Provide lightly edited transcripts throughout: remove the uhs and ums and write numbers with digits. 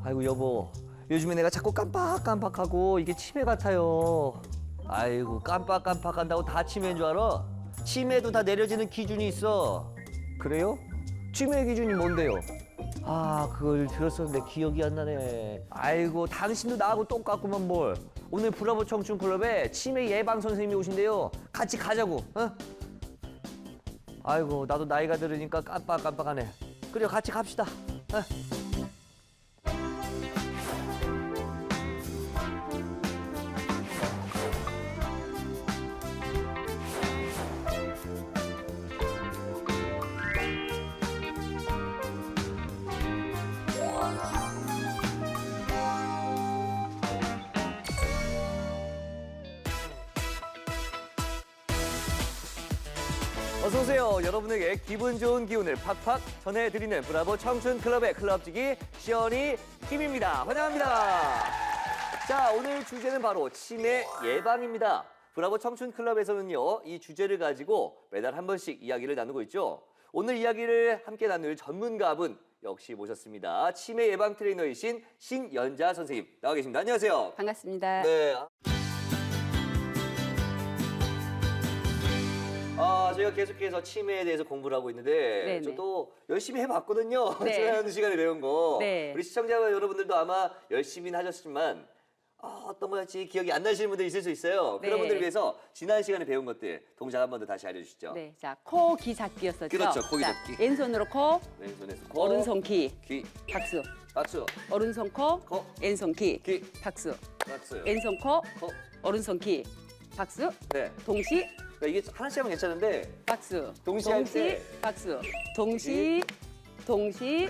아이고 여보, 요즘에 내가 자꾸 깜빡깜빡하고 이게 치매 같아요. 아이고 깜빡깜빡한다고 다 치매인 줄 알아? 치매도 다 내려지는 기준이 있어. 그래요? 치매 기준이 뭔데요? 아, 그걸 들었었는데 기억이 안 나네. 아이고, 당신도 나하고 똑같구만 뭘. 오늘 브라보 청춘 클럽에 치매 예방 선생님이 오신대요. 같이 가자고. 어? 아이고, 나도 나이가 들으니까 깜빡깜빡하네. 그래, 같이 갑시다. 어? 어서 오세요. 여러분에게 기분 좋은 기운을 팍팍 전해드리는 브라보 청춘 클럽의 클럽지기 시연이 김입니다. 환영합니다. 자, 오늘 주제는 바로 치매 예방입니다. 브라보 청춘 클럽에서는요, 이 주제를 가지고 매달 한 번씩 이야기를 나누고 있죠. 오늘 이야기를 함께 나눌 전문가분 역시 모셨습니다. 치매 예방 트레이너이신 신연자 선생님 나와 계십니다. 안녕하세요. 반갑습니다. 네. 저희가 계속해서 치매에 대해서 공부를 하고 있는데 네네. 저도 열심히 해봤거든요. 네. 지난 시간에 배운 거. 네. 우리 시청자 여러분들도 아마 열심히는 하셨지만 어떤 거였지 기억이 안 나시는 분들 있을 수 있어요. 네. 그런 분들을 위해서 지난 시간에 배운 것들 동작 한 번 더 다시 알려주시죠. 네, 자, 코, 귀 잡기였었죠. 그렇죠, 코, 귀 자, 잡기. 왼손으로 코, 왼손에서 코, 오른손 귀, 귀, 박수. 박수, 오른손 코, 코, 왼손 귀, 귀, 박수. 박수, 왼손 코, 코. 오른손 귀, 박수. 네. 동시, 그러니까 이게 하나씩 하면 괜찮은데 박수. 동시 할 때. 박수. 동시, 동시,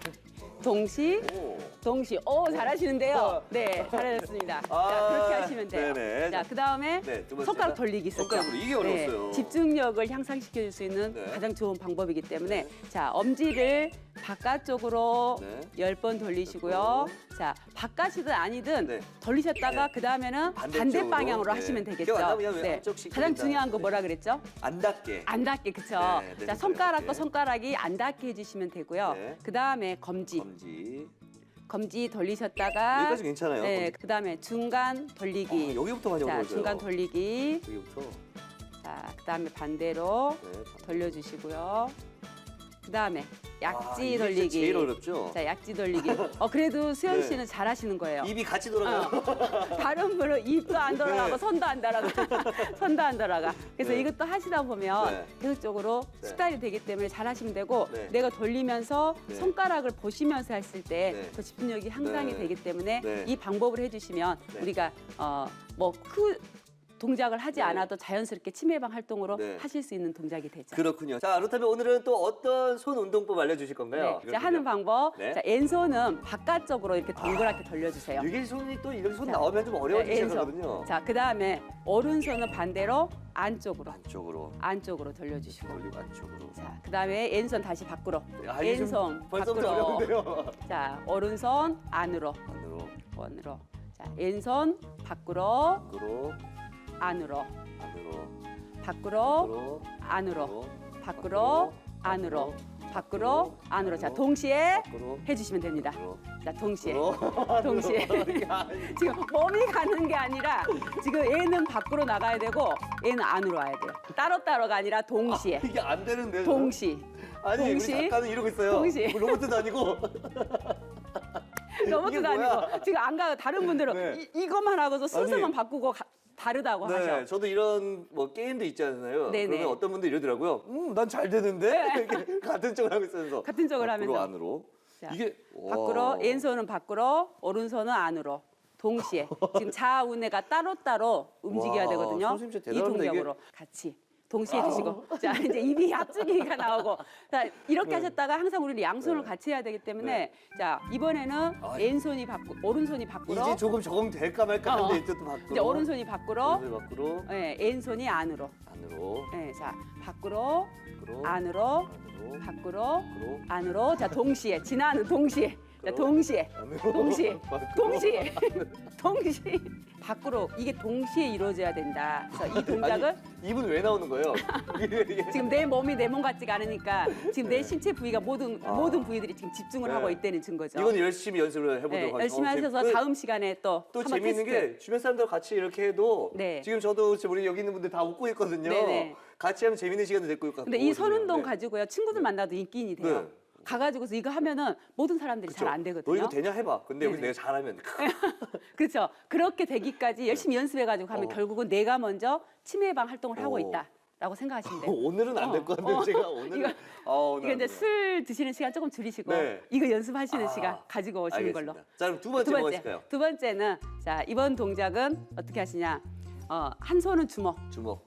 동시. 오. 동시. 오, 잘하시는데요. 네, 잘하셨습니다. 자, 그렇게 하시면 돼요. 네네. 자, 그 다음에 네, 두 번째가 손가락 돌리기 있었죠. 손가락으로. 이게 어려웠어요. 네, 집중력을 향상시켜줄 수 있는 네. 가장 좋은 방법이기 때문에 네. 자, 엄지를 바깥쪽으로 네. 10번 돌리시고요. 자, 바깥이든 아니든 네. 돌리셨다가 네. 그 다음에는 반대쪽으로. 반대 방향으로 네. 하시면 되겠죠. 기억 안 나면 그냥 한쪽씩 가장 돌린다. 중요한 거 네. 뭐라 그랬죠? 안 닿게. 안 닿게, 그쵸? 네, 네, 자, 네, 손가락과 네. 손가락이 안 닿게 해주시면 되고요. 네. 그 다음에 검지. 검지. 돌리셨다가 여기까지 괜찮아요. 네, 검지. 그다음에 중간 돌리기. 여기부터 많이 자, 어려워져요. 중간 돌리기. 여기부터. 자, 그다음에 반대로 네. 돌려주시고요. 그다음에 약지 이게 돌리기. 제일 어렵죠. 자, 약지 돌리기. 그래도 수현 네. 씨는 잘하시는 거예요. 입이 같이 돌아가요. 다른 분은 입도 안 돌아가고 네. 손도 안 돌아가. 손도 안 돌아가. 그래서 네. 이것도 하시다 보면 네. 계속적으로 네. 습관이 되기 때문에 잘하시면 되고 네. 내가 돌리면서 네. 손가락을 보시면서 했을 때 네. 더 집중력이 향상이 네. 되기 때문에 네. 이 방법을 해주시면 네. 우리가 동작을 하지 네. 않아도 자연스럽게 치매 예방 활동으로 네. 하실 수 있는 동작이 되죠. 그렇군요. 자, 그렇다면 오늘은 또 어떤 손 운동법 알려주실 건가요? 네. 자, 하는 방법. 네. 자, 왼손은 바깥쪽으로 이렇게 동그랗게 돌려주세요. 이게 손이 또 이런 손 자, 나오면 좀 어려워지기 왼손. 시작하거든요. 자, 그 다음에 오른손은 반대로 안쪽으로 안쪽으로 돌려주시고. 돌리고 안쪽으로. 자, 그 다음에 왼손 다시 밖으로. 아, 이게 좀 왼손 벌써부터 밖으로. 어려운데요. 자, 오른손 안으로. 안으로, 자, 왼손 밖으로, 밖으로, 안으로. 안으로, 밖으로, 안으로. 밖으로, 안으로. 밖으로, 안으로. 자, 동시에 밖으로, 해주시면 됩니다. 밖으로, 자, 동시에. 밖으로. 동시에. 지금 몸이 가는 게 아니라 지금 얘는 밖으로 나가야 되고 얘는 안으로 와야 돼요. 따로따로가 아니라 동시에. 이게 안 되는데. 동시. 아니, 동시. 우리 작가는 이러고 있어요. 동시. 로봇도 아니고. 로봇도 이게 뭐야? 아니고 지금 안 가요. 다른 분들은 네. 이것만 하고서 순서만 아니. 바꾸고 다르다고 네, 하셔. 저도 이런 뭐 게임도 있잖아요. 네네. 그러면 어떤 분들 이러더라고요. 난 잘 되는데 이렇게 같은 쪽을 하고 있어서. 같은 쪽을 밖으로, 하면서. 안으로. 자, 이게 밖으로 와. 왼손은 밖으로 오른손은 안으로 동시에 지금 좌우내가 따로따로 움직여야 와, 되거든요. 선생님 진짜 이 대단합니다, 동작으로 같이 동시에 해주시고 자 이제 입이 앞쪽이가 나오고 자 이렇게 네. 하셨다가 항상 우리는 양손을 네. 같이 해야 되기 때문에 네. 자 이번에는 왼손이 오른손이 밖으로 이제 조금 적응될까 말까 한데 이제 또 밖으로. 이제 오른손이 밖으로 오른손이 밖으로. 네, 왼손이 안으로 안으로. 네, 자 밖으로 밖으로. 안으로 안으로. 밖으로 밖으로. 안으로 자 동시에 지나는 동시에 자, 동시에, 동시에, 동시에, 안으로. 동시에 밖으로 이게 동시에 이루어져야 된다. 그래서 이 동작을 아니, 입은 왜 나오는 거예요? 이게. 지금 내 몸이 내 몸 같지가 않으니까 지금 내 네. 신체 부위가 모든 부위들이 지금 집중을 네. 하고 있다는 증거죠. 이건 열심히 연습을 해보도록 네, 하겠습니다. 열심히 하셔서 다음 시간에 또 또 한번 재미있는 테스트. 게 주변 사람들 같이 이렇게 해도 네. 지금 저도 지금 우리 여기 있는 분들 다 웃고 있거든요. 네네. 같이 하면 재미있는 시간도 될 것 같고. 근데 이 선운동 네. 가지고요 친구들 만나도 인기인이 돼요. 네. 가가지고서 이거 하면은 모든 사람들이 잘 안 너 되거든요. 이거 되냐 해봐. 근데 여기서 네네. 내가 잘하면 그렇죠. 그렇게 되기까지 열심히 연습해가지고 하면 결국은 내가 먼저 치매 예방 활동을 하고 어. 있다라고 생각하시면 돼요. 오늘은 안 될 것 같은데 제가 오늘은 이거, 오늘 이거 안 이제 돼요. 술 드시는 시간 조금 줄이시고 네. 이거 연습하시는 아, 시간 가지고 오시는 알겠습니다. 걸로. 자 그럼 두 번째 뭐가 있을까요? 두 번째는 자 이번 동작은 어떻게 하시냐? 한 손은 주먹, 주먹.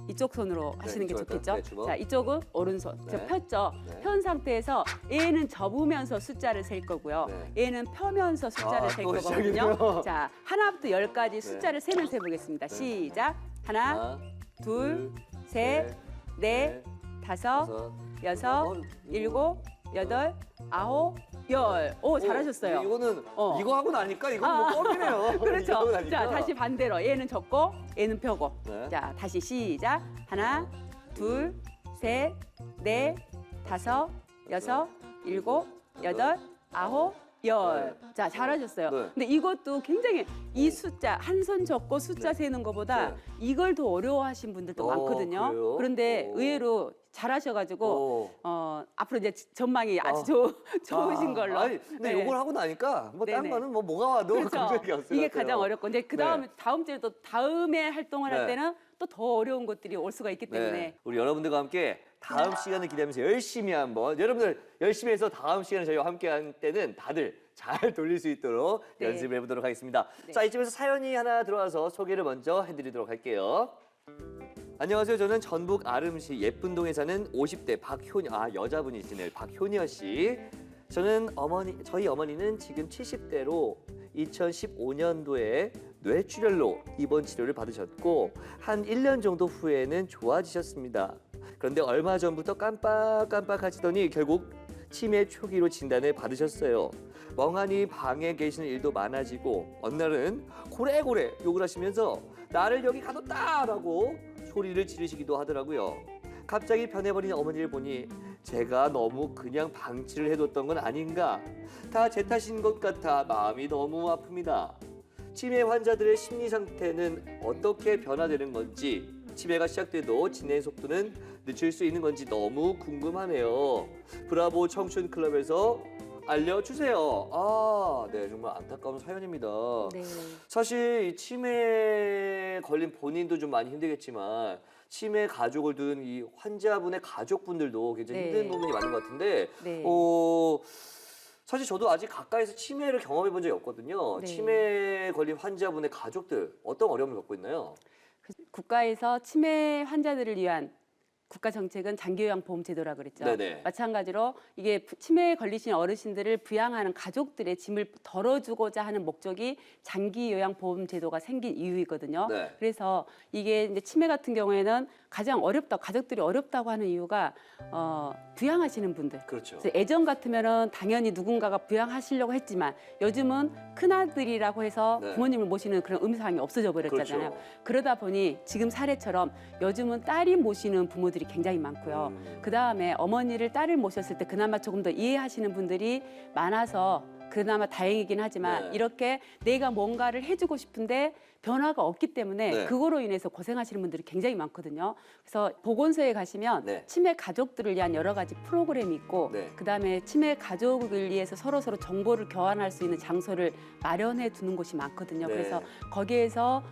이쪽 손으로 하시는 게 이쪽으로 좋겠죠. 네, 주먹. 자 이쪽은 오른손. 네. 자, 폈죠. 네. 편 상태에서 얘는 접으면서 숫자를 셀 거고요. 네. 얘는 펴면서 숫자를 셀 또 거거든요. 시작이네요. 자 하나부터 열까지 숫자를 세면서 해보겠습니다. 네. 시작. 하나, 둘, 셋, 넷, 다섯, 여섯, 일곱, 여덟, 아홉, 열. 오 잘하셨어요. 이거는 어. 이거 하고 나니까 이건 뭐 껌이네요. 이거 하고 그렇죠. 나니까. 자, 다시 반대로. 얘는 접고, 얘는 펴고. 네. 자, 다시 시작. 하나, 둘, 셋, 넷, 다섯, 여섯, 일곱, 여덟, 아홉, 열. 네. 자, 잘하셨어요. 네. 근데 이것도 굉장히 이 숫자, 한 손 접고 숫자 네. 세는 것보다 네. 이걸 더 어려워하신 분들도 많거든요. 그래요? 그런데 오. 의외로 잘하셔가지고, 앞으로 이제 전망이 아주 좋으신 걸로. 아니, 근데 네. 요걸 하고 나니까 뭐 다른 네네. 거는 뭐 뭐가 와도 그렇죠. 걱정이 없어요. 이게 가장 어렵고 이제 그 다음에 네. 다음 주에 또 다음에 활동을 네. 할 때는 또 더 어려운 것들이 올 수가 있기 때문에 네. 우리 여러분들과 함께 다음 시간을 기대하면서 열심히 한번 여러분들 열심히 해서 다음 시간에 저희와 함께 할 때는 다들 잘 돌릴 수 있도록 네. 연습을 해보도록 하겠습니다. 네. 자, 이쯤에서 사연이 하나 들어와서 소개를 먼저 해드리도록 할게요. 안녕하세요. 저는 전북 아름시 예쁜동에 사는 50대 여자분이시네요. 박효니아 씨. 저희 어머니는 지금 70대로 2015년도에 뇌출혈로 입원 치료를 받으셨고 한 1년 정도 후에는 좋아지셨습니다. 그런데 얼마 전부터 깜빡깜빡하시더니 결국 치매 초기로 진단을 받으셨어요. 멍하니 방에 계시는 일도 많아지고 어느 날은 고래고래 욕을 하시면서 나를 여기 가뒀다라고 소리를 지르시기도 하더라고요. 갑자기 변해버린 어머니를 보니 제가 너무 그냥 방치를 해뒀던 건 아닌가, 다 제 탓인 것 같아 마음이 너무 아픕니다. 치매 환자들의 심리 상태는 어떻게 변화되는 건지, 치매가 시작돼도 진행 속도는 늦출 수 있는 건지 너무 궁금하네요. 브라보 청춘 클럽에서 알려주세요. 네, 정말 안타까운 사연입니다. 네. 사실 이 치매에 걸린 본인도 좀 많이 힘들겠지만 치매 가족을 둔 이 환자분의 가족분들도 굉장히 네. 힘든 부분이 많은 것 같은데 네. 사실 저도 아직 가까이서 치매를 경험해 본 적이 없거든요. 네. 치매에 걸린 환자분의 가족들 어떤 어려움을 겪고 있나요? 국가에서 치매 환자들을 위한 국가 정책은 장기요양보험제도라 그랬죠. 네네. 마찬가지로 이게 치매에 걸리신 어르신들을 부양하는 가족들의 짐을 덜어주고자 하는 목적이 장기요양보험제도가 생긴 이유이거든요. 네. 그래서 이게 이제 치매 같은 경우에는 가장 가족들이 어렵다고 하는 이유가 부양하시는 분들. 그렇죠. 그래서 예전 같으면은 당연히 누군가가 부양하시려고 했지만 요즘은 큰아들이라고 해서 네. 부모님을 모시는 그런 음상이 없어져 버렸잖아요. 그렇죠. 그러다 보니 지금 사례처럼 요즘은 딸이 모시는 부모들이 굉장히 많고요. 그다음에 어머니를 딸을 모셨을 때 그나마 조금 더 이해하시는 분들이 많아서 그나마 다행이긴 하지만 네. 이렇게 내가 뭔가를 해주고 싶은데 변화가 없기 때문에 네. 그거로 인해서 고생하시는 분들이 굉장히 많거든요. 그래서 보건소에 가시면 네. 치매 가족들을 위한 여러 가지 프로그램이 있고 네. 그다음에 치매 가족을 위해서 서로 정보를 교환할 수 있는 장소를 마련해 두는 곳이 많거든요. 네. 그래서 거기에서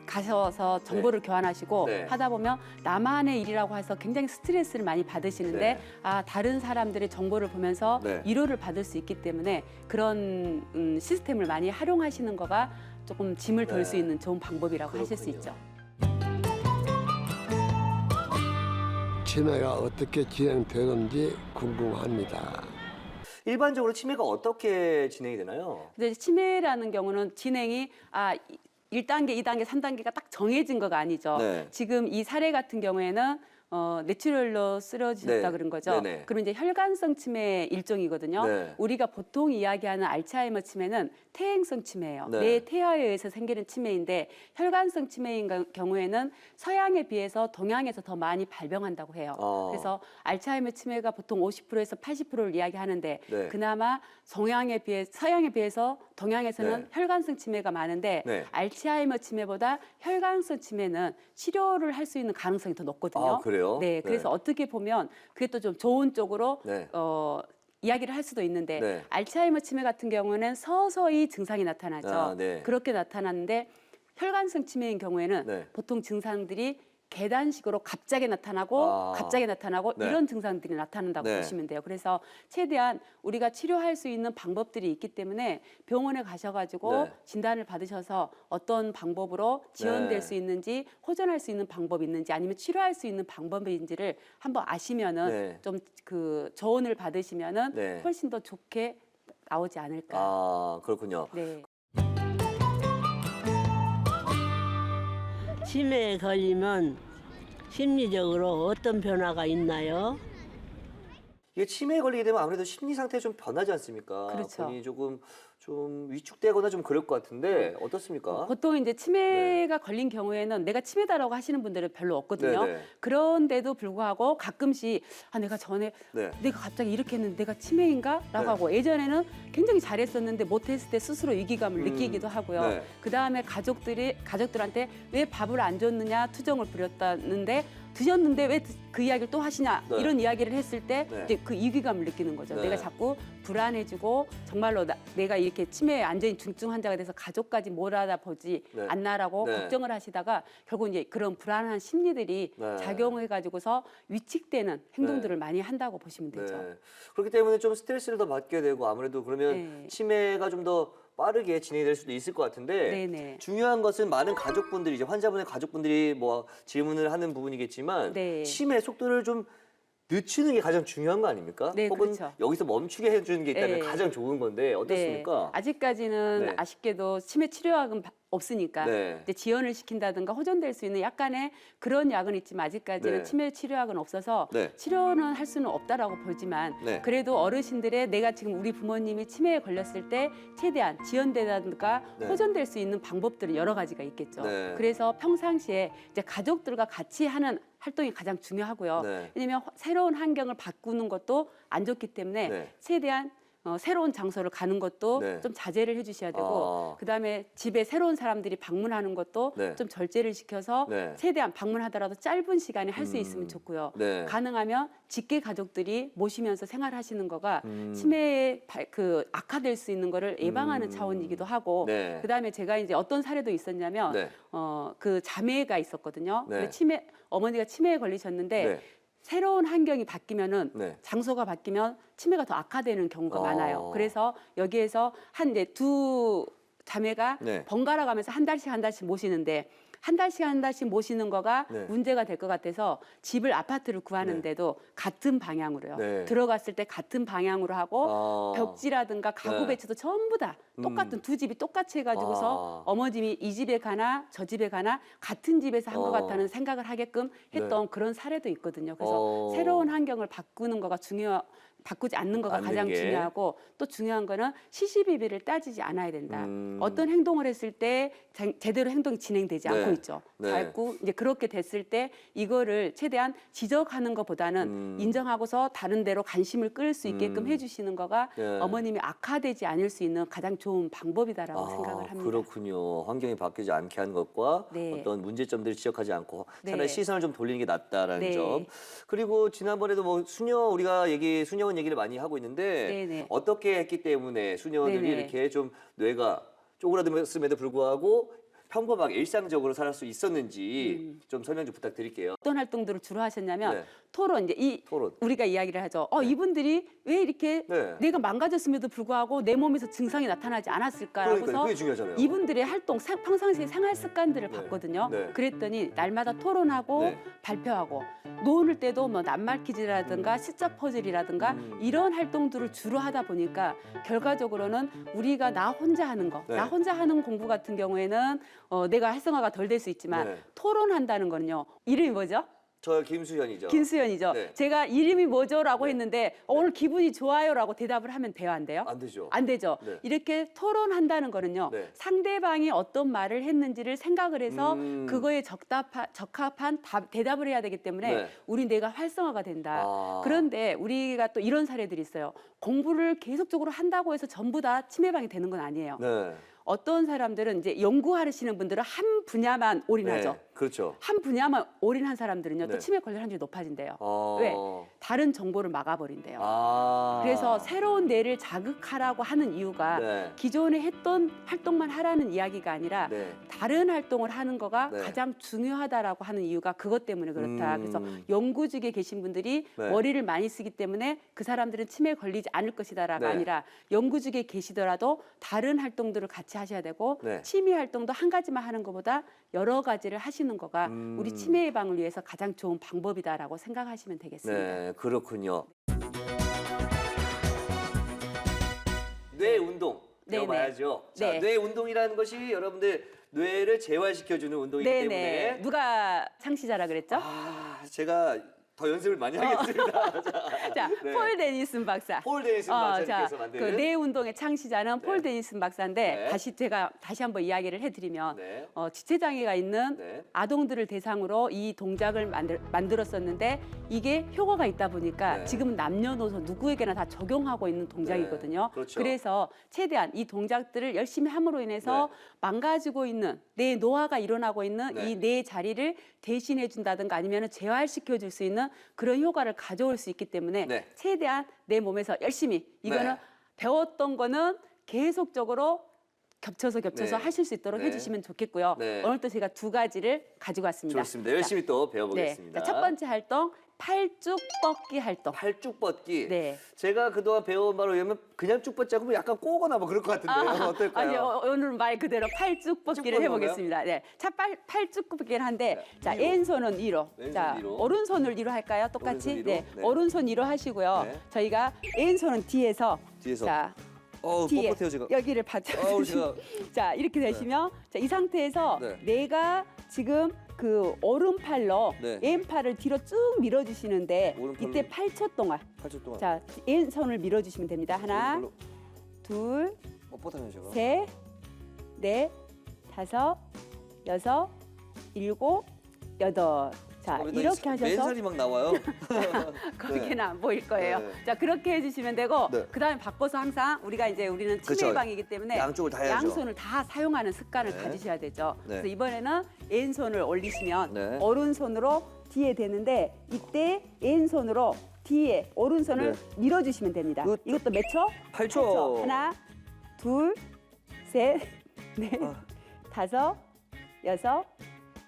가셔서 정보를 교환하시고 네. 하다 보면 나만의 일이라고 해서 굉장히 스트레스를 많이 받으시는데 네. 다른 사람들의 정보를 보면서 네. 위로를 받을 수 있기 때문에 그런 시스템을 많이 활용하시는 거가 조금 짐을 덜 수 네. 있는 좋은 방법이라고 하실 수 그렇군요. 있죠. 치매가 어떻게 진행되는지 궁금합니다. 일반적으로 치매가 어떻게 진행이 되나요? 근데 치매라는 경우는 진행이 1단계, 2단계, 3단계가 딱 정해진 거가 아니죠. 네. 지금 이 사례 같은 경우에는 뇌출혈로 쓰러지셨다 네. 그런 거죠. 네네. 그럼 이제 혈관성 치매 일종이거든요. 네. 우리가 보통 이야기하는 알츠하이머 치매는 퇴행성 치매예요. 네. 뇌 퇴화에 의해서 생기는 치매인데 혈관성 치매인 경우에는 서양에 비해서 동양에서 더 많이 발병한다고 해요. 그래서 알츠하이머 치매가 보통 50%에서 80%를 이야기하는데 네. 그나마 서양에 비해서 동양에서는 네. 혈관성 치매가 많은데 네. 알츠하이머 치매보다 혈관성 치매는 치료를 할 수 있는 가능성이 더 높거든요. 아, 그래요? 네, 그래서 어떻게 보면 그게 또 좀 좋은 쪽으로 네. 이야기를 할 수도 있는데 네. 알츠하이머 치매 같은 경우는 서서히 증상이 나타나죠. 아, 네. 그렇게 나타나는데 혈관성 치매인 경우에는 네. 보통 증상들이 계단식으로 갑자기 나타나고 네. 이런 증상들이 나타난다고 네. 보시면 돼요. 그래서 최대한 우리가 치료할 수 있는 방법들이 있기 때문에 병원에 가셔가지고 네. 진단을 받으셔서 어떤 방법으로 지원될 네. 수 있는지 호전할 수 있는 방법이 있는지 아니면 치료할 수 있는 방법인지를 한번 아시면은 네. 좀 그 조언을 받으시면은 네. 훨씬 더 좋게 나오지 않을까. 아, 그렇군요. 네. 치매에 걸리면 심리적으로 어떤 변화가 있나요? 이게 치매에 걸리게 되면 아무래도 심리 상태가 좀 변하지 않습니까? 그렇죠. 본인이 조금 좀 위축되거나 좀 그럴 것 같은데 어떻습니까? 보통 이제 치매가 걸린 경우에는 내가 치매다라고 하시는 분들은 별로 없거든요. 네네. 그런데도 불구하고 가끔씩 내가 전에 네. 내가 갑자기 이렇게 했는데 내가 치매인가? 라고 네. 하고 예전에는 굉장히 잘했었는데 못했을 때 스스로 위기감을 느끼기도 하고요. 네. 그다음에 가족들한테 왜 밥을 안 줬느냐 투정을 부렸다는데 드셨는데 왜 그 이야기를 또 하시냐 네. 이런 이야기를 했을 때 네. 이제 그 위기감을 느끼는 거죠. 네. 내가 자꾸 불안해지고 정말로 내가 이렇게 치매에 완전히 중증 환자가 돼서 가족까지 몰아다 보지 네. 않나라고 네. 걱정을 하시다가 결국 이제 그런 불안한 심리들이 네. 작용해가지고서 위축되는 행동들을 많이 한다고 보시면 되죠. 네. 그렇기 때문에 좀 스트레스를 더 받게 되고 아무래도 그러면 네. 치매가 좀 더 빠르게 진행이 될 수도 있을 것 같은데 네네. 중요한 것은 많은 가족분들이 이제 환자분의 가족분들이 뭐 질문을 하는 부분이겠지만 네. 치매 속도를 좀 늦추는 게 가장 중요한 거 아닙니까? 네, 혹은 그렇죠. 여기서 멈추게 해주는 게 있다면 네. 가장 좋은 건데 어떻습니까? 네. 아직까지는 네. 아쉽게도 치매 치료약은 없으니까 네. 이제 지원을 시킨다든가 호전될 수 있는 약간의 그런 약은 있지만 아직까지는 네. 치매 치료약은 없어서 네. 치료는 할 수는 없다라고 보지만 네. 그래도 어르신들의 내가 지금 우리 부모님이 치매에 걸렸을 때 최대한 지연되다든가 네. 호전될 수 있는 방법들은 여러 가지가 있겠죠. 네. 그래서 평상시에 이제 가족들과 같이 하는 활동이 가장 중요하고요. 네. 왜냐하면 새로운 환경을 바꾸는 것도 안 좋기 때문에 네. 최대한 새로운 장소를 가는 것도 네. 좀 자제를 해주셔야 되고 그다음에 집에 새로운 사람들이 방문하는 것도 네. 좀 절제를 시켜서 네. 최대한 방문하더라도 짧은 시간에 할 수 있으면 좋고요. 네. 가능하면 직계 가족들이 모시면서 생활하시는 거가 음. 치매에 악화될 수 있는 거를 예방하는 차원이기도 하고 네. 그다음에 제가 이제 어떤 사례도 있었냐면 네. 그 자매가 있었거든요. 네. 근데 어머니가 치매에 걸리셨는데 네. 새로운 환경이 바뀌면은 네. 장소가 바뀌면 치매가 더 악화되는 경우가 어. 많아요. 그래서 여기에서 이제 두 자매가 네. 번갈아 가면서 한 달씩 모시는데 한 달씩 모시는 거가 네. 문제가 될 것 같아서 집을 아파트를 구하는데도 같은 방향으로요. 네. 들어갔을 때 같은 방향으로 하고 벽지라든가 가구 네. 배치도 전부 다 똑같은 두 집이 똑같이 해가지고서 어머님이 이 집에 가나 저 집에 가나 같은 집에서 한 것 같다는 생각을 하게끔 했던 그런 사례도 있거든요. 그래서 새로운 환경을 바꾸는 거가 바꾸지 않는 거가 않는 가장 게. 중요하고 또 중요한 거는 시시비비를 따지지 않아야 된다. 어떤 행동을 했을 때 제대로 행동이 진행되지 네. 않고 있죠. 네. 자꾸 이제 그렇게 됐을 때 이거를 최대한 지적하는 것보다는 인정하고서 다른 데로 관심을 끌 수 있게끔 해주시는 거가 네. 어머님이 악화되지 않을 수 있는 가장 좋은 방법이다라고 생각을 합니다. 그렇군요. 환경이 바뀌지 않게 하는 것과 네. 어떤 문제점들을 지적하지 않고 차라리 네. 시선을 좀 돌리는 게 낫다라는 네. 점. 그리고 지난번에도 뭐 우리가 수녀원 얘기를 많이 하고 있는데 네네. 어떻게 했기 때문에 수녀원들이 네네. 이렇게 좀 뇌가 쪼그라들었음에도 불구하고 평범하게 일상적으로 살 수 있었는지 좀 설명 좀 부탁드릴게요. 어떤 활동들을 주로 하셨냐면 네. 토론 이제 토론. 우리가 이야기를 하죠. 이분들이 왜 이렇게 네. 내가 망가졌음에도 불구하고 내 몸에서 증상이 나타나지 않았을까라고서 그러니까요. 그게 중요하잖아요. 이분들의 활동, 평상시 생활 습관들을 네. 봤거든요. 네. 그랬더니 날마다 토론하고 네. 발표하고 노을 때도 뭐 낱말 퀴즈라든가 시적 퍼즐이라든가 이런 활동들을 주로 하다 보니까 결과적으로는 우리가 나 혼자 하는 거, 네. 나 혼자 하는 공부 같은 경우에는 내가 활성화가 덜 될 수 있지만 네. 토론한다는 거는요. 이름이 뭐죠? 저 김수현이죠. 김수현이죠. 네. 제가 이름이 뭐죠라고 네. 했는데 오늘 기분이 좋아요라고 대답을 하면 돼요, 안 돼요? 안 되죠. 안 되죠. 네. 이렇게 토론한다는 거는요. 네. 상대방이 어떤 말을 했는지를 생각을 해서 음. 그거에 적합한 대답을 해야 되기 때문에 네. 우리 뇌가 활성화가 된다. 아. 그런데 우리가 또 이런 사례들이 있어요. 공부를 계속적으로 한다고 해서 전부 다 치매방이 되는 건 아니에요. 네. 어떤 사람들은 이제 연구하시는 분들은 한 분야만 올인하죠. 네. 그렇죠. 한 분야만 올인한 사람들은요. 네. 또 치매 걸릴 확률이 높아진대요. 어. 왜? 다른 정보를 막아버린대요. 아. 그래서 새로운 뇌를 자극하라고 하는 이유가 네. 기존에 했던 활동만 하라는 이야기가 아니라 네. 다른 활동을 하는 거가 네. 가장 중요하다라고 하는 이유가 그것 때문에 그렇다. 그래서 음. 연구직에 계신 분들이 네. 머리를 많이 쓰기 때문에 그 사람들은 치매에 걸리지 않을 것이다라가 네. 아니라 연구직에 계시더라도 다른 활동들을 같이 하셔야 되고 네. 취미 활동도 한 가지만 하는 것보다 여러 가지를 하시는 거가 우리 치매 예방을 위해서 가장 좋은 방법이다라고 생각하시면 되겠습니다. 네, 그렇군요. 뇌 운동 네네. 배워봐야죠. 자, 네. 뇌 운동이라는 것이 여러분들 뇌를 재활시켜주는 운동이기 네네. 때문에 누가 창시자라 그랬죠? 제가 더 연습을 많이 하겠습니다. 자, 네. 폴 데니슨 박사. 폴 데니슨 박사님께서 만든 그 뇌 운동의 창시자는 폴 네. 데니슨 박사인데 네. 제가 다시 한번 이야기를 해드리면 네. 지체 장애가 있는 네. 아동들을 대상으로 이 동작을 만들었었는데 이게 효과가 있다 보니까 네. 지금은 남녀노소 누구에게나 다 적용하고 있는 동작이거든요. 네. 그렇죠. 그래서 최대한 이 동작들을 열심히 함으로 인해서 망가지고 있는 뇌 노화가 일어나고 있는 네. 이 뇌 자리를 대신해 준다든가 아니면 재활시켜 줄 수 있는 그런 효과를 가져올 수 있기 때문에 네. 최대한 내 몸에서 열심히 이거는 네. 배웠던 거는 계속적으로 겹쳐서 네. 하실 수 있도록 네. 해주시면 좋겠고요. 네. 오늘 또 제가 두 가지를 가지고 왔습니다. 좋습니다. 열심히 또 배워보겠습니다. 네. 자, 첫 번째 활동 팔쭉 뻗기 활동. 팔쭉 뻗기. 네. 제가 그동안 배운 바로 의하면 그냥 쭉 뻗지 않고 약간 꼬거나 뭐 그럴 것 같은데요. 어떨까요? 아니, 오늘은 말 그대로 팔쭉 뻗기를 뻗는 해보겠습니다. 네. 팔쭉 뻗기를 한데, 네, 자, 위로. 왼손은 위로. 왼손 자, 위로. 오른손을 위로 할까요? 똑같이? 오른손 위로. 네. 네. 오른손 위로 하시고요. 네. 저희가 왼손은 뒤에서. 뒤에서. 자, 어우, 뒤에 뻣뻣해요, 제가. 여기를 받쳐 어우, 주시면 자 이렇게 되시면 자, 이 상태에서 네. 내가 지금 그 오른팔로 네. 왼팔을 뒤로 쭉 밀어주시는데 오른팔로. 이때 8초 동안 8초 동안. 자 왼손을 밀어주시면 됩니다. 하나, 오른팔로. 둘, 뻣뻣하네요, 제가. 셋, 넷, 다섯, 여섯, 일곱, 여덟. 자 이렇게 하셔서 맨살이 막 나와요. 거기는 안 보일 거예요. 네. 자 그렇게 해주시면 되고 네. 그다음에 바꿔서 항상 우리는 치매 그쵸. 예방이기 때문에 양쪽을 다 해야죠. 양손을 다 사용하는 습관을 네. 가지셔야 되죠. 네. 그래서 이번에는 왼손을 올리시면 네. 오른손으로 뒤에 되는데 이때 왼손으로 뒤에 오른손을 네. 밀어주시면 됩니다. 그- 이것도 몇 초? 8초. 하나, 둘, 셋, 넷, 아. 다섯, 여섯,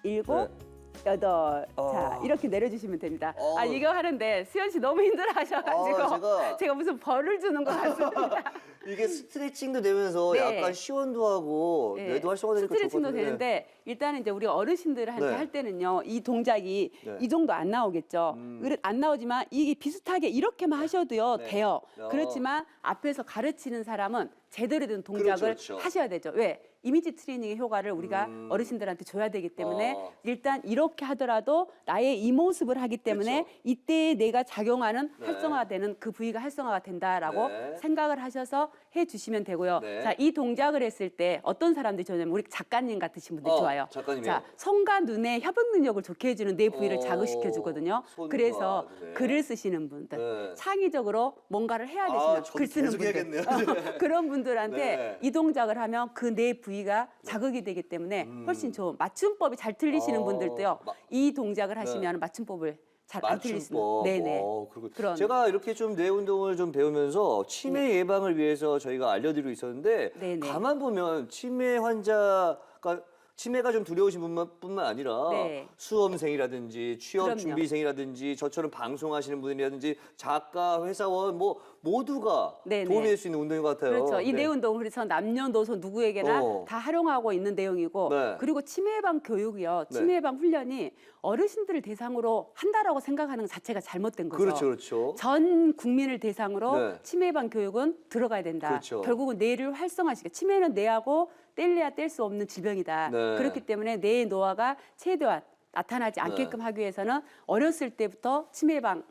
일곱. 네. 여덟. 어. 자, 이렇게 내려주시면 됩니다. 어. 이거 하는데 수현 씨 너무 힘들어 하셔가지고 제가 무슨 벌을 주는 것 같습니다. 이게 스트레칭도 되면서 네. 약간 시원도 하고 네. 뇌도 활성화되니까 스트레칭도 좋거든요. 되는데 일단은 이제 우리 어르신들한테 네. 할 때는요 이 동작이 네. 이 정도 안 나오겠죠. 안 나오지만 이게 비슷하게 이렇게만 하셔도요 네. 돼요. 어. 그렇지만 앞에서 가르치는 사람은 제대로 된 동작을 그렇죠. 하셔야 되죠. 왜? 이미지 트레이닝의 효과를 우리가 어르신들한테 줘야 되기 때문에 일단 이렇게 하더라도 나의 이 모습을 하기 때문에 그렇죠. 이때 내가 작용하는 네. 활성화되는 그 부위가 활성화가 된다라고 네. 생각을 하셔서 해주시면 되고요. 네. 자, 이 동작을 했을 때 어떤 사람들이 좋냐면 우리 작가님 같으신 분들이 좋아요. 작가님이요? 자, 손과 눈의 협응 능력을 좋게 해주는 뇌 부위를 어, 자극시켜 주거든요. 손과 그래서 눈에. 글을 쓰시는 분들, 네. 창의적으로 뭔가를 해야 되시는 저도 글 쓰는 계속 분들, 해야겠네요. 그런 분들한테 네. 이 동작을 하면 그 뇌 부위가 자극이 되기 때문에 훨씬 좋은 맞춤법이 잘 틀리시는 분들도요. 이 동작을 하시면 맞춤법을 잘 안 틀리시는. 네네. 그리고 그런. 제가 이렇게 좀 뇌 운동을 좀 배우면서 치매 예방을 위해서 저희가 알려드리고 있었는데 네네. 가만 보면 치매 환자가 치매가 좀 두려우신 뿐만 아니라 네. 수험생이라든지 취업 그럼요. 준비생이라든지 저처럼 방송하시는 분이라든지 작가, 회사원 뭐 모두가 네네. 도움이 될 수 있는 운동인 것 같아요. 그렇죠. 이 네. 뇌 운동은 그래서 남녀노소 누구에게나 다 활용하고 있는 내용이고 네. 그리고 치매 예방 교육이요. 네. 치매 예방 훈련이 어르신들을 대상으로 한다라고 생각하는 것 자체가 잘못된 거죠. 그렇죠, 그렇죠. 전 국민을 대상으로 네. 치매 예방 교육은 들어가야 된다. 그렇죠. 결국은 뇌를 활성화시켜. 치매는 뇌하고 뗄래야 뗄 수 없는 질병이다. 네. 그렇기 때문에 뇌의 노화가 최대한 나타나지 네. 않게끔 하기 위해서는 어렸을 때부터 치매 예방을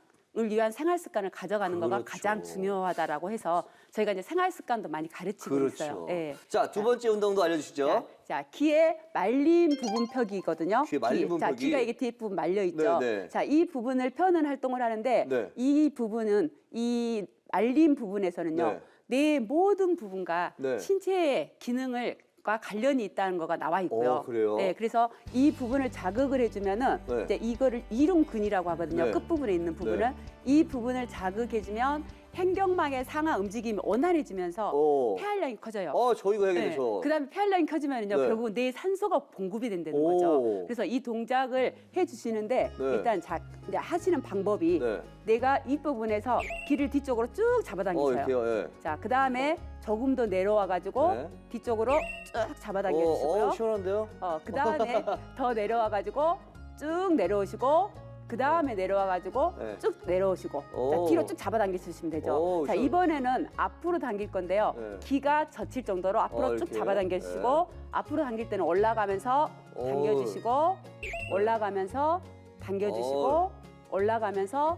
위한 생활 습관을 가져가는 거가 그렇죠. 가장 중요하다다라고 해서 저희가 이제 생활 습관도 많이 가르치고 그렇죠. 있어요. 예. 자, 두 번째 운동도 알려주시죠. 자, 귀의 말린 부분 펴기거든요. 귀의 말린 부분 자, 펴기. 귀가 이게 뒷부분 말려 있죠. 네, 네. 자, 이 부분을 펴는 활동을 하는데 네. 이 부분은 이 말린 부분에서는요. 네. 내 모든 부분과 네. 신체의 기능을 과 관련이 있다는 거가 나와 있고요. 그래요? 네, 그래서 이 부분을 자극을 해주면은 네. 이제 이거를 이lum근이라고 하거든요. 네. 끝 부분에 있는 부분을 네. 이 부분을 자극해주면 횡격막의 상하 움직임이 원활해지면서 오. 폐활량이 커져요. 저 이거 해야겠네, 네. 저. 그다음에 폐활량이 커지면은요, 네. 결국은 내 산소가 공급이 된다는 오. 거죠. 그래서 이 동작을 해주시는데 네. 일단 이제 하시는 방법이 네. 내가 이 부분에서 귀를 뒤쪽으로 쭉 잡아당기셔요. 이렇게요, 예. 자, 그다음에 조금 더 내려와가지고 네. 뒤쪽으로 쭉 잡아당겨주시고요. 시원한데요? 그다음에 더 내려와가지고 쭉 내려오시고. 그 다음에 내려와가지고 네. 쭉 내려오시고 오. 자, 뒤로 쭉 잡아당기시면 되죠. 오, 자, 시원해. 이번에는 앞으로 당길 건데요. 네. 귀가 젖힐 정도로 앞으로 쭉 이렇게요? 잡아당겨주시고 앞으로 당길 때는 올라가면서 오. 당겨주시고 올라가면서 당겨주시고 올라가면서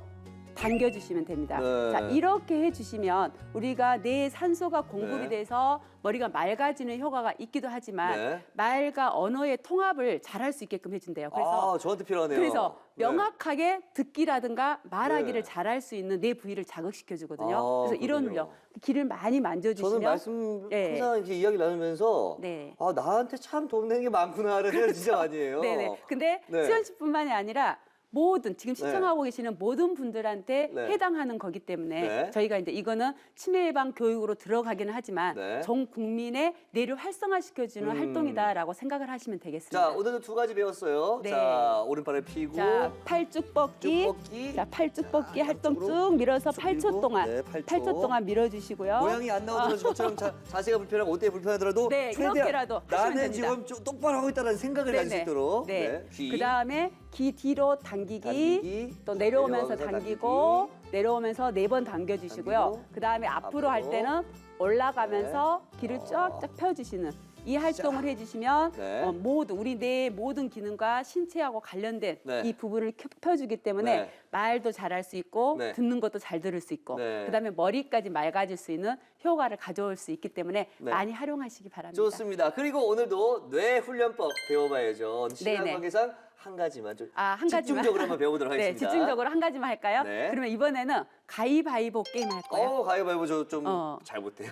당겨주시면 됩니다. 네. 자, 이렇게 해주시면 우리가 뇌에 산소가 공급이 네. 돼서 머리가 맑아지는 효과가 있기도 하지만 네. 말과 언어의 통합을 잘할 수 있게끔 해준대요. 그래서 저한테 필요하네요. 그래서 네. 명확하게 듣기라든가 말하기를 네. 잘할 수 있는 내 부위를 자극시켜 주거든요. 아, 그래서 이런 그렇군요. 훈련 귀를 많이 만져주시면 저는 말씀 네. 항상 이렇게 이야기 나누면서 네. 나한테 참 도움되는 게 많구나라는 생각이 진짜 많이 해요. 네네. 근데 네. 수현 씨뿐만이 아니라 모든 지금 시청하고 계시는 모든 분들한테 네. 해당하는 거기 때문에 네. 저희가 이제 이거는 치매 예방 교육으로 들어가기는 하지만 네. 전 국민의 뇌를 활성화시켜주는 활동이다라고 생각을 하시면 되겠습니다. 자, 오늘도 두 가지 배웠어요. 네. 자, 오른팔을 펴고 자, 팔쭉 뻗기. 쭉 뻗기. 자, 팔쭉 뻗기 활동 한쪽으로 쭉 밀어서 쭉 8초 밀고. 동안 네, 8초. 8초 동안 밀어주시고요. 모양이 안 나오더라도 저처럼 자세가 불편하고 어깨 불편하더라도 네, 최대한 이렇게라도 하시면 나는 됩니다. 지금 좀 똑바로 하고 있다는 생각을 가질 수 있도록 네. 귀. 그다음에 귀 뒤로 당기기, 또 내려오면서 당기고 내려오면서 4번 당겨주시고요. 당기고, 그다음에 앞으로 할 앞으로. 때는 올라가면서 귀를 어. 쫙쫙 펴주시는 이 활동을 해주시면 네. 모두 우리 뇌의 모든 기능과 신체하고 관련된 네. 이 부분을 펴주기 때문에 네. 말도 잘할 수 있고 네. 듣는 것도 잘 들을 수 있고 네. 그다음에 머리까지 맑아질 수 있는 효과를 가져올 수 있기 때문에 네. 많이 활용하시기 바랍니다. 좋습니다. 그리고 오늘도 뇌 훈련법 배워봐야죠. 시간 네네. 관계상 한 가지만 좀 한 가지만. 집중적으로 한번 배워보도록 네, 하겠습니다. 집중적으로 한 가지만 할까요? 네. 그러면 이번에는 가위바위보 게임 할 거예요. 가위바위보 저 좀 어. 잘 못해요.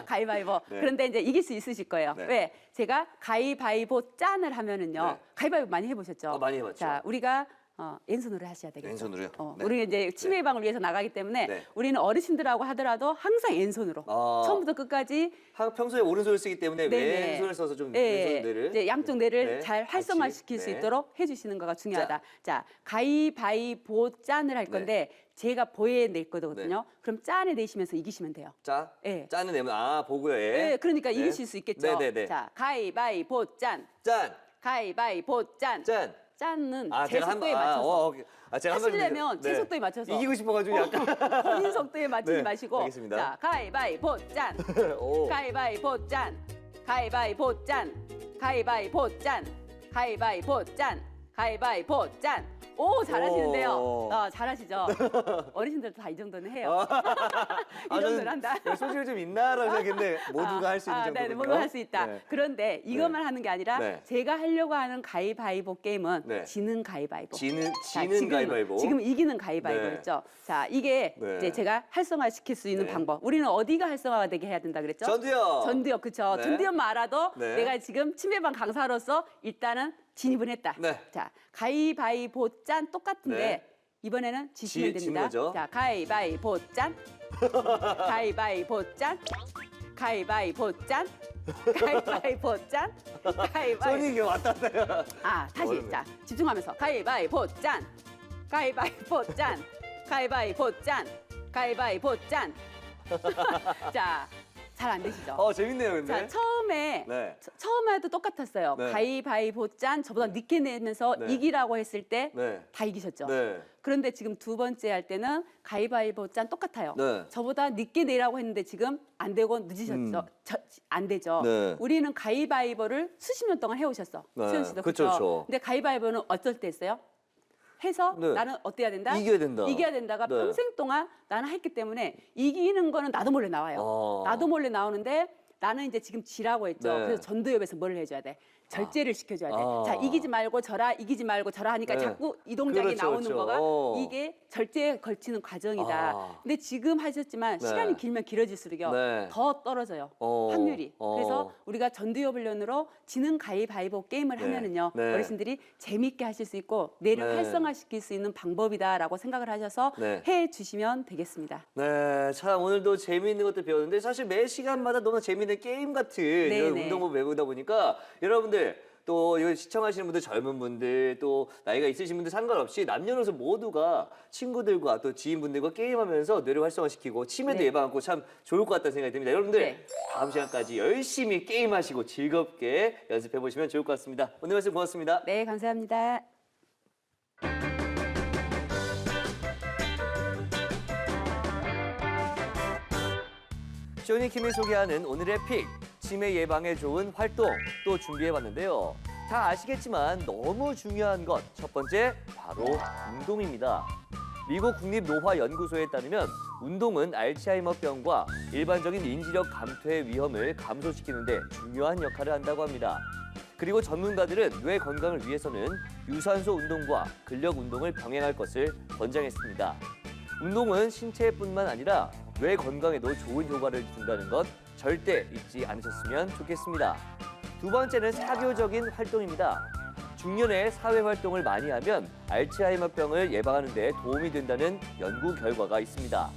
가위바위보. 네. 그런데 이제 이길 수 있으실 거예요. 네. 왜? 제가 가위바위보 짠을 하면은요. 네. 가위바위보 많이 해보셨죠? 많이 해봤죠. 자, 우리가 왼손으로 하셔야 되겠죠. 왼손으로요? 네. 우리가 이제 치매 예방을 위해서 나가기 때문에 네. 우리는 어르신들하고 하더라도 항상 왼손으로 처음부터 끝까지 평소에 오른손을 쓰기 때문에 네네. 왼손을 써서 좀 예, 왼손 뇌를 이제 양쪽 뇌를 네, 잘 활성화시킬 같이. 수 네. 있도록 해주시는 거가 중요하다. 자, 가위바위보 짠을 할 건데 제가 보에 낼 거거든요. 그럼 짠에 내시면서 이기시면 돼요. 자, 네. 짠을 내면 보고요. 네, 그러니까 네. 이기실 수 있겠죠. 네네네. 자, 가위바위보 짠, 짠, 가위바위보 짠. 짠. 짠은 제 제가 속도에 한 맞춰서 오케이. 제가 한 번 하시려면 제 네. 속도에 맞춰서 이기고 싶어가지고 약간 본인 속도에 맞추지 네, 마시고 알겠습니다. 자, 가위바위보 짠, 오. 가위바위보 짠, 가위바위보 짠, 가위바위보 짠, 가위바위보 짠, 가위바위보 짠. 오, 잘하시는데요. 오. 잘하시죠. 어르신들도 다 이 정도는 해요. 이 정도는 한다. 소질이 좀 있나라고 생각했는데 모두가 할 수 있는 정도군요. 네, 모두가 할 수 있다. 네. 그런데 이것만 하는 게 아니라 네. 제가 하려고 하는 가위바위보 게임은 네. 지는 가위바위보. 지는 자, 가위바위보. 지금 이기는 가위바위보였죠. 자, 이게 네. 이제 제가 활성화시킬 수 있는 네. 방법. 우리는 어디가 활성화가 되게 해야 된다 그랬죠? 전두엽. 전두엽, 그렇죠. 네. 전두엽만 알아도 네. 내가 지금 치매방 강사로서 일단은 진입은 했다. 네. 자, 가위바위보 짠 똑같은데 네. 이번에는 지시면 지는 됩니다. 거죠? 자, 가위바위보 짠, 가위바위보 짠, 가위바위보 짠, 가위바위보 짠, 가위바위보. 손이 이게 왔다 갔다. 다시 어렵네. 자 집중하면서 가위바위보 짠, 가위바위보 짠, 가위바위보 짠, 가위바위보 짠. 자 잘 안 되시죠? 재밌네요, 근데. 자, 처음에 네. 처음에도 똑같았어요. 네. 가위바위보 짠 저보다 늦게 내면서 네. 이기라고 했을 때 다 네. 이기셨죠. 네. 그런데 지금 두 번째 할 때는 가위바위보 짠 똑같아요. 네. 저보다 늦게 내라고 했는데 지금 안 되고 늦으셨죠. 안 되죠. 네. 우리는 가위바위보를 수십 년 동안 해오셨어. 네. 수현 씨도 그쵸, 그렇죠. 그쵸. 근데 가위바위보는 어쩔 때 했어요? 해서 네. 나는 어때야 된다? 이겨야 된다. 이겨야 된다가 네. 평생 동안 나는 했기 때문에 이기는 거는 나도 몰래 나와요. 나도 몰래 나오는데 나는 이제 지금 지라고 했죠. 네. 그래서 전도협에서 뭘 해줘야 돼? 절제를 시켜줘야 돼. 아. 자, 이기지 말고 져라, 이기지 말고 져라 하니까 네. 자꾸 이 동작이 그렇죠, 나오는 그렇죠. 거가 이게 절제에 걸치는 과정이다. 아. 근데 지금 하셨지만 네. 시간이 길면 길어질수록요 네. 더 떨어져요. 확률이. 그래서 우리가 전도협 훈련으로 지능 가위바위보 게임을 네. 하면은요 네. 어르신들이 재밌게 하실 수 있고 뇌를 네. 활성화시킬 수 있는 방법이다라고 생각을 하셔서 네. 해 주시면 되겠습니다. 네, 참 오늘도 재미있는 것들 배웠는데 사실 매 시간마다 너무 재미있는 게임 같은 이런 네. 운동법 배우다 보니까 여러분들 또 이거 시청하시는 분들 젊은 분들 또 나이가 있으신 분들 상관없이 남녀노소 모두가 친구들과 또 지인분들과 게임하면서 뇌를 활성화시키고 치매도 네. 예방하고 참 좋을 것 같다는 생각이 듭니다. 여러분들 네. 다음 시간까지 열심히 게임하시고 즐겁게 연습해 보시면 좋을 것 같습니다. 오늘 말씀 고맙습니다. 네, 감사합니다. 쇼니킴이 소개하는 오늘의 픽, 치매 예방에 좋은 활동 또 준비해봤는데요. 다 아시겠지만 너무 중요한 것, 첫 번째 바로 운동입니다. 미국 국립노화연구소에 따르면 운동은 알츠하이머병과 일반적인 인지력 감퇴의 위험을 감소시키는 데 중요한 역할을 한다고 합니다. 그리고 전문가들은 뇌 건강을 위해서는 유산소 운동과 근력 운동을 병행할 것을 권장했습니다. 운동은 신체뿐만 아니라 뇌 건강에도 좋은 효과를 준다는 것 절대 잊지 않으셨으면 좋겠습니다. 두 번째는 사교적인 활동입니다. 중년에 사회 활동을 많이 하면 알츠하이머병을 예방하는 데 도움이 된다는 연구 결과가 있습니다.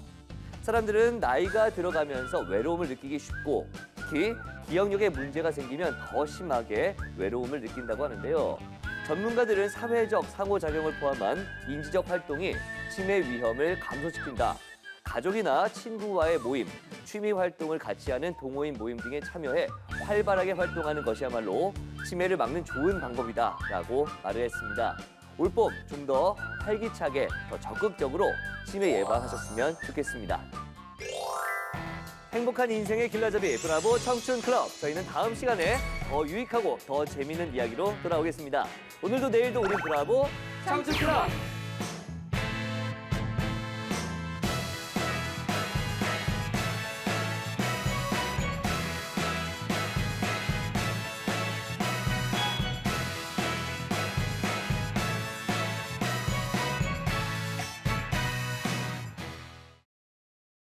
사람들은 나이가 들어가면서 외로움을 느끼기 쉽고 특히 기억력에 문제가 생기면 더 심하게 외로움을 느낀다고 하는데요. 전문가들은 사회적 상호작용을 포함한 인지적 활동이 치매 위험을 감소시킨다. 가족이나 친구와의 모임, 취미 활동을 같이 하는 동호인 모임 등에 참여해 활발하게 활동하는 것이야말로 치매를 막는 좋은 방법이다라고 말을 했습니다. 올봄 좀 더 활기차게, 더 적극적으로 치매 예방하셨으면 좋겠습니다. 행복한 인생의 길라잡이 브라보 청춘 클럽. 저희는 다음 시간에 더 유익하고 더 재미있는 이야기로 돌아오겠습니다. 오늘도 내일도 우리 브라보 청춘 클럽.